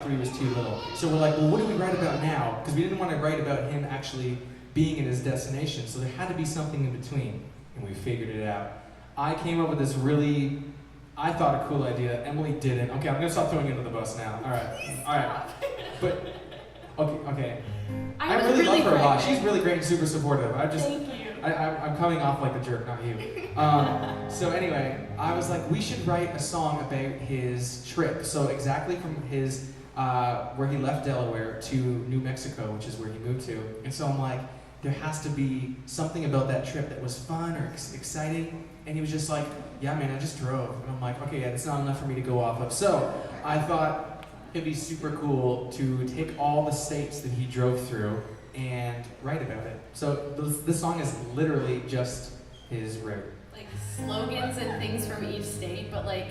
3 was too little. So we're like, well, what do we write about now? Because we didn't want to write about him actually being in his destination, so there had to be something in between, and we figured it out. I came up with this really, I thought, a cool idea. Emily didn't. Okay, I'm going to stop throwing you under the bus now. All right. But, okay. I really love her a lot. She's really great and super supportive. Thank you. I'm coming off like the jerk, not you. So anyway, I was like, we should write a song about his trip. So exactly from his, where he left Delaware to New Mexico, which is where he moved to. And so I'm like, there has to be something about that trip that was fun or exciting. And he was just like, yeah, man, I just drove. And I'm like, okay, yeah, that's not enough for me to go off of. So I thought it'd be super cool to take all the states that he drove through and write about it. So this song is literally just his route. Like slogans and things from each state, but like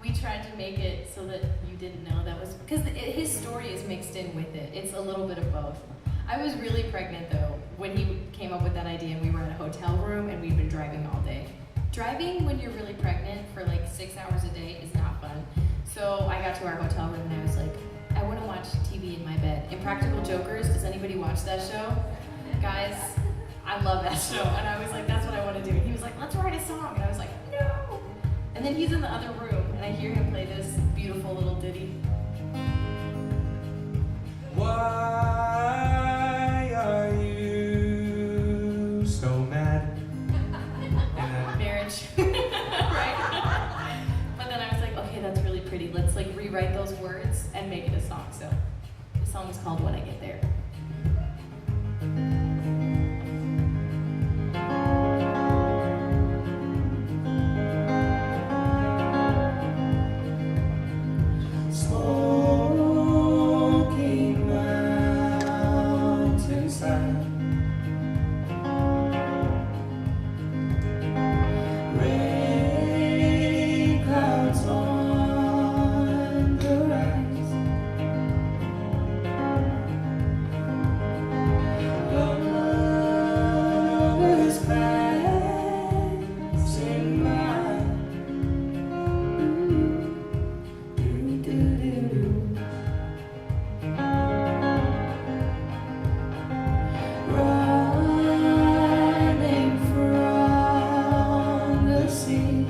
we tried to make it so that you didn't know that was, because his story is mixed in with it. It's a little bit of both. I was really pregnant though when he came up with that idea and we were in a hotel room and we'd been driving all day. Driving when you're really pregnant for like 6 hours a day is not fun. So I got to our hotel room and I was like, I want to watch TV in my bed. Impractical Jokers, does anybody watch that show? Guys, I love that show. And I was like, that's what I want to do. And he was like, let's write a song. And I was like, no. And then he's in the other room and I hear him play this beautiful little ditty. Why are you so mad? Marriage. Right? But then I was like, okay, that's really pretty. Let's like rewrite those words and make it a song. So the song is called When I Get There. Smoky mountainside, rain clouds on the rise. Lovers passing by. Running from the sea.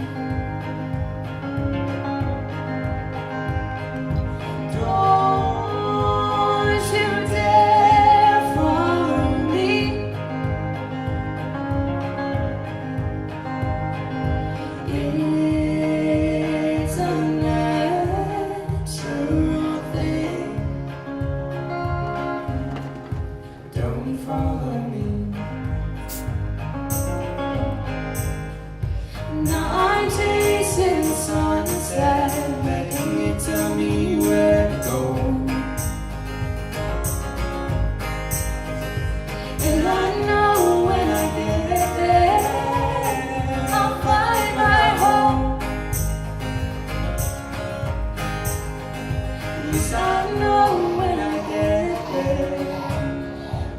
Don't you dare follow me. It's a natural thing. Don't follow me. Now I'm chasing sunset, letting it tell me where to go. And I know when I get there, I'll find my home. Yes, I know when I get there,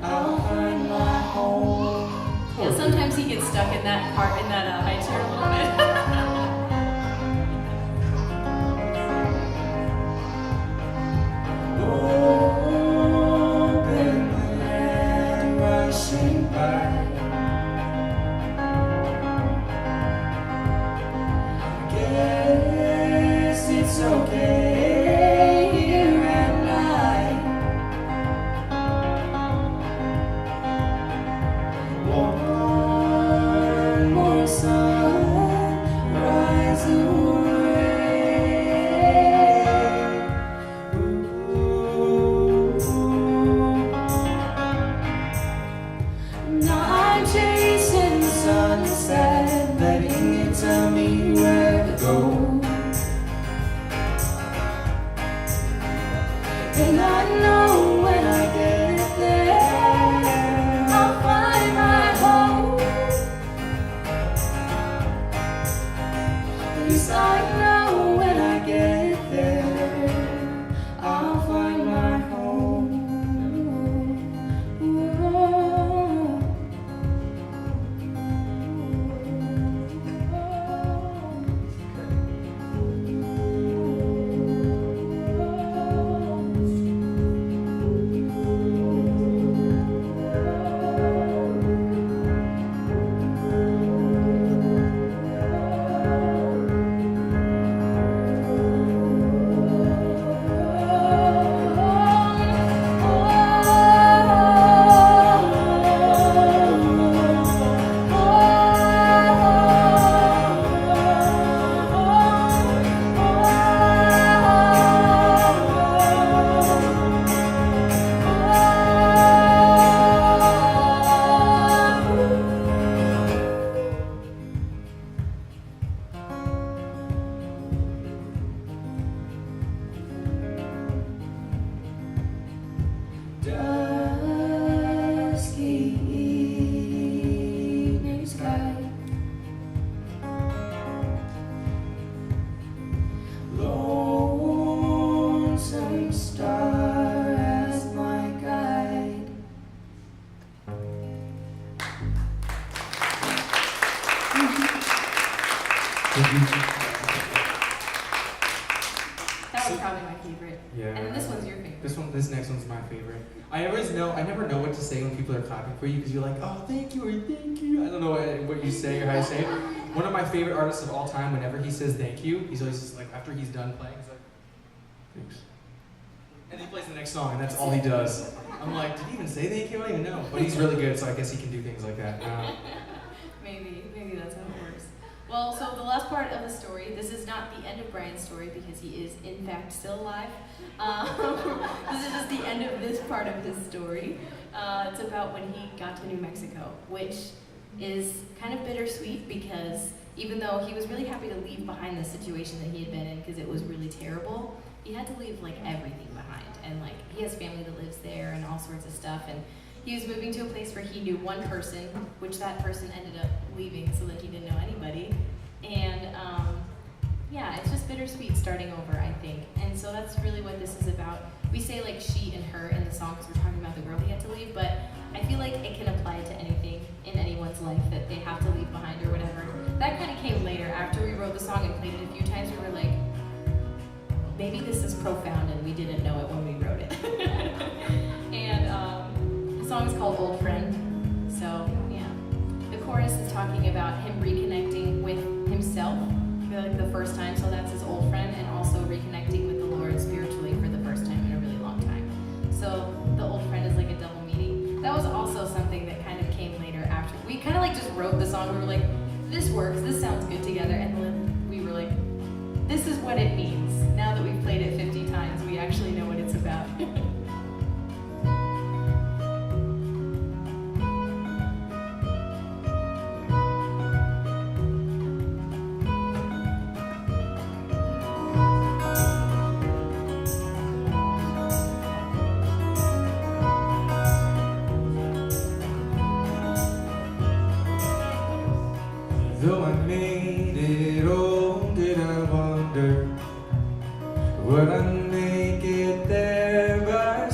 I'll find my home. Yeah, sometimes he gets stuck in that part, in that high chair a little bit. Open land rushing by. Guess it's okay here at night. One more sunrise away. Now I'm chasing the sunset, letting it tell me where to go. And I know when I get there, I'll find my home. At least I know when I get there, I'll find my home. That was probably my favorite. Yeah. And then this one's your favorite. This next one's my favorite. I never know what to say when people are clapping for you because you're like, oh, thank you, or thank you. I don't know what you say or how you say it. One of my favorite artists of all time, whenever he says thank you, he's always just like, after he's done playing, he's like, thanks. And he plays the next song, and that's all he does. I'm like, did he even say thank you? I don't even know. But he's really good, so I guess he can do things like that. Maybe that's how it works. Well, so the last part of the story, this is not the end of Brian's story because he is in fact still alive. This is just the end of this part of his story. It's about when he got to New Mexico, which is kind of bittersweet because even though he was really happy to leave behind the situation that he had been in because it was really terrible, he had to leave like everything behind. And like he has family that lives there and all sorts of stuff. And he was moving to a place where he knew one person, which that person ended up leaving so that he didn't know anybody. And yeah, it's just bittersweet starting over, I think. And so that's really what this is about. We say like she and her in the song because we're talking about the girl he had to leave, but I feel like it can apply to anything in anyone's life that they have to leave behind or whatever. That kind of came later. After we wrote the song and played it a few times, we were like, maybe this is profound and we didn't know it when we wrote it. And the song is called Old Friend. So yeah, the chorus is talking about him reconnecting with himself for like the first time. So that's his old friend, and also reconnecting with the Lord spiritually for the first time in a really long time. So the old friend is like a double meaning. That was also something that kind of came later after. We kind of like just wrote the song. We were like, this works, this sounds good together. And then we were like, this is what it means. Now that we've played it 50 times, we actually know what it's about. Though I made it all, did I wonder would I make it there by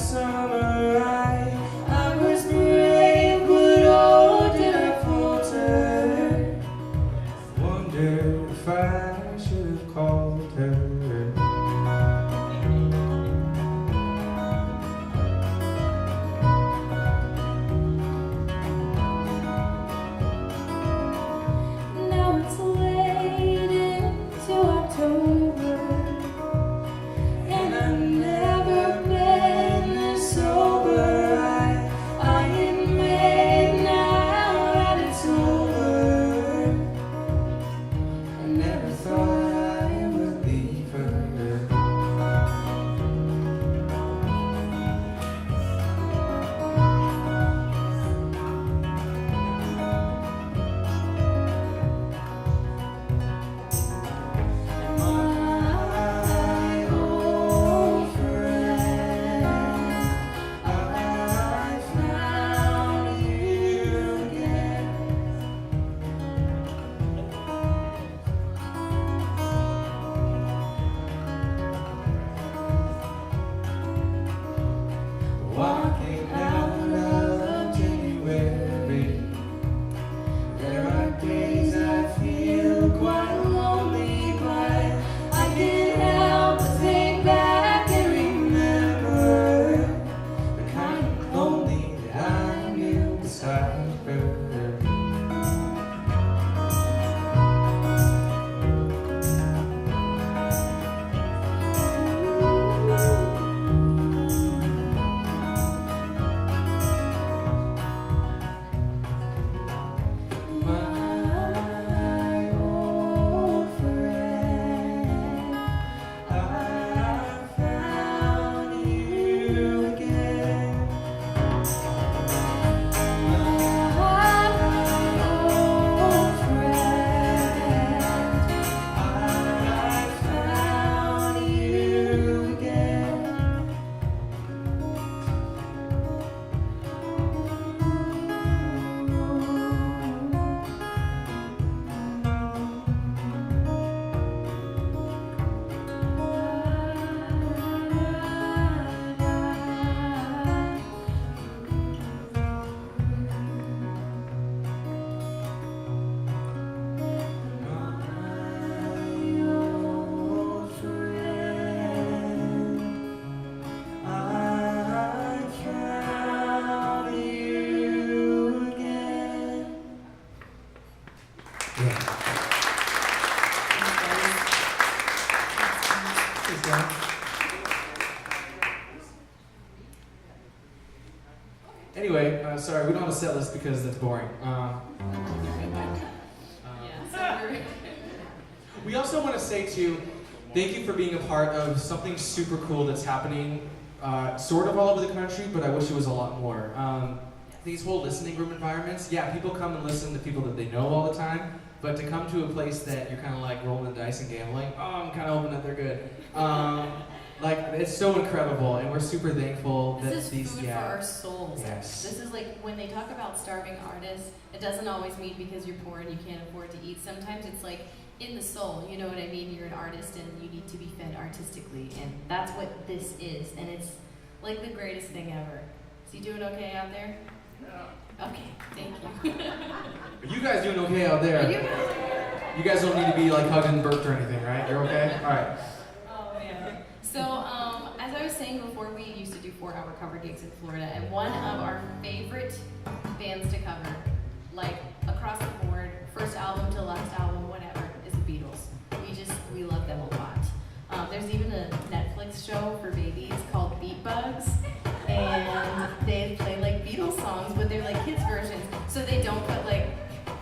Anyway, sorry, we don't have a set list because that's boring. We also want to say too, thank you for being a part of something super cool that's happening sort of all over the country, but I wish it was a lot more. These whole listening room environments, yeah, people come and listen to people that they know all the time, but to come to a place that you're kind of like rolling the dice and gambling, oh, I'm kind of hoping that they're good. Like, it's so incredible, and we're super thankful that this is these, food for our souls. Yes. This is like, when they talk about starving artists, it doesn't always mean because you're poor and you can't afford to eat. Sometimes it's like, in the soul, you know what I mean? You're an artist and you need to be fed artistically, and that's what this is, and it's like the greatest thing ever. Is he doing okay out there? Yeah. Okay, thank you. Are you guys doing okay out there? You guys don't need to be like hugged and burped or anything, right? You're okay? All right. Oh man. So, as I was saying before, we used to do 4-hour cover gigs in Florida, and one of our favorite bands to cover, like across the board, first album to last album, whatever, is the Beatles. We love them a lot. There's even a Netflix show for babies called Beat Bugs, and they play like Beatles songs, but they're like kids versions, so they don't put like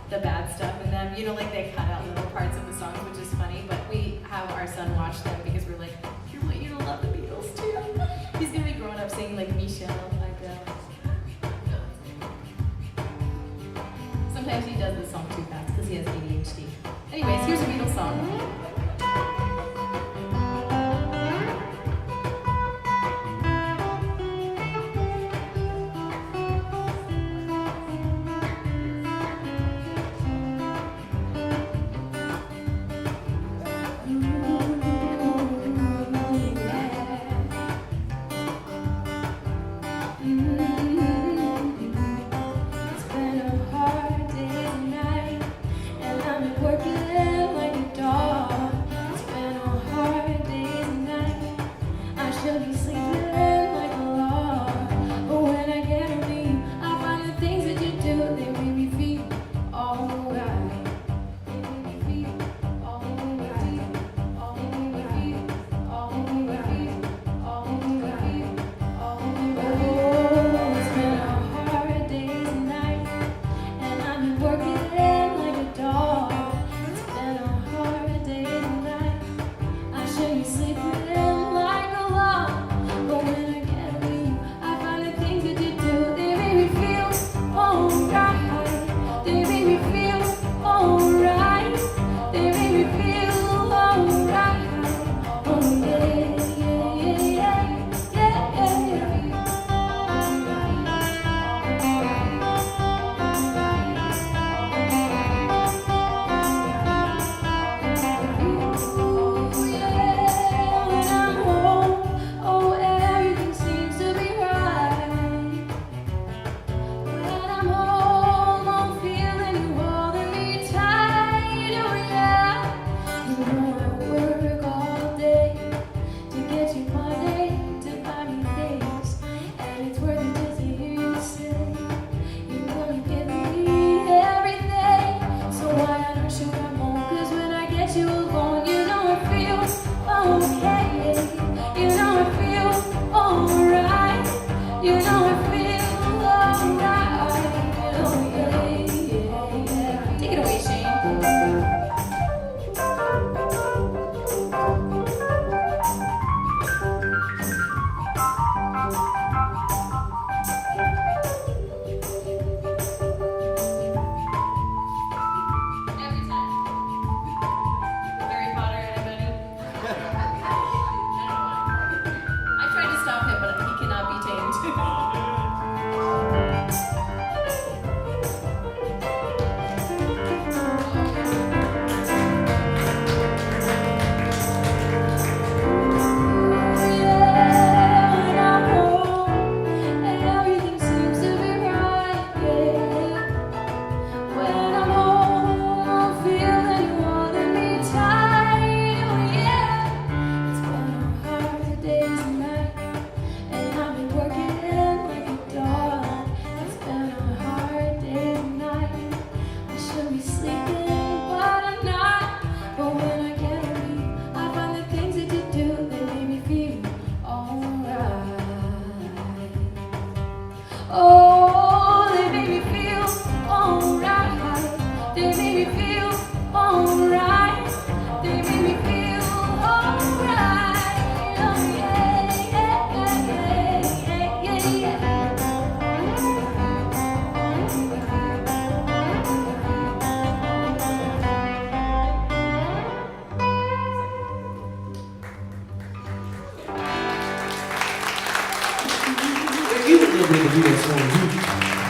the bad stuff in them. You know, like they cut out little parts of the songs, which is funny. But we have our son watch them because we're like, we want you to love the Beatles too. He's gonna be growing up singing like Michelle, sometimes he does this song too fast because he has ADHD. Anyways, here's a Beatles song. Oh little bit of the video, so